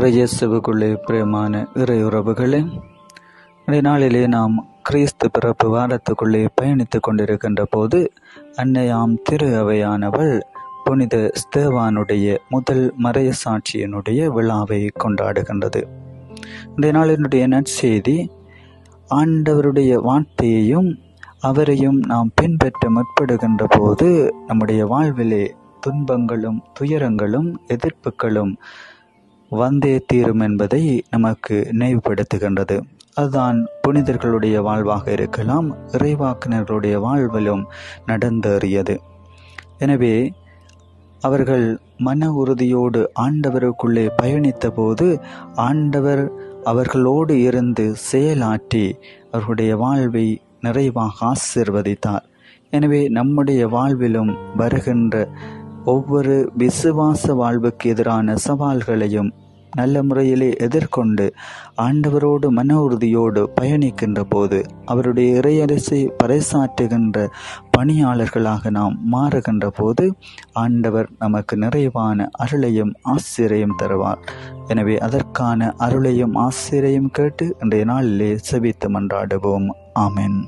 இயேசுவுக்குள்ளே பிரியமான இறையுறவுகளே, இந்த நாளிலே நாம் கிறிஸ்து பிறப்பு வாரத்துக்குள்ளே பயணித்துக் கொண்டிருக்கின்ற போது அன்னையாம் திரு அவையானவள் புனித ஸ்தேவானுடைய முதல் மறைய சாட்சியினுடைய விழாவை கொண்டாடுகின்றது. இந்த நாளினுடைய நற்செய்தி, ஆண்டவருடைய வார்த்தையையும் அவரையும் நாம் பின்பற்ற முற்படுகின்ற போது நம்முடைய வாழ்விலே துன்பங்களும் துயரங்களும் எதிர்ப்புகளும் வந்தே தீரும் என்பதை நமக்கு நினைவுபடுத்துகின்றது. அதுதான் புனிதர்களுடைய வாழ்வாக இருக்கலாம், இறைவாக்கினர்களுடைய வாழ்விலும் நடந்தேறியது. எனவே அவர்கள் மன உறுதியோடு ஆண்டவருக்குள்ளே பயணித்த போது ஆண்டவர் அவர்களோடு இருந்து செயலாற்றி அவர்களுடைய வாழ்வை நிறைவாக ஆசீர்வதித்தார். எனவே நம்முடைய வாழ்விலும் வருகின்ற ஒவ்வொரு விசுவாச வாழ்வுக்கு எதிரான சவால்களையும் நல்ல முறையிலே எதிர்கொண்டு ஆண்டவரோடு மன உறுதியோடு பயணிக்கின்ற போது அவருடைய இறையரசை பறைசாற்றுகின்ற பணியாளர்களாக நாம் மாறுகின்ற போது ஆண்டவர் நமக்கு நிறைவான அருளையும் ஆசிரையும் தருவார். எனவே அதற்கான அருளையும் ஆசிரையும் கேட்டு இன்றைய நாளிலே செபித்து மன்றாடுவோம். ஆமென்.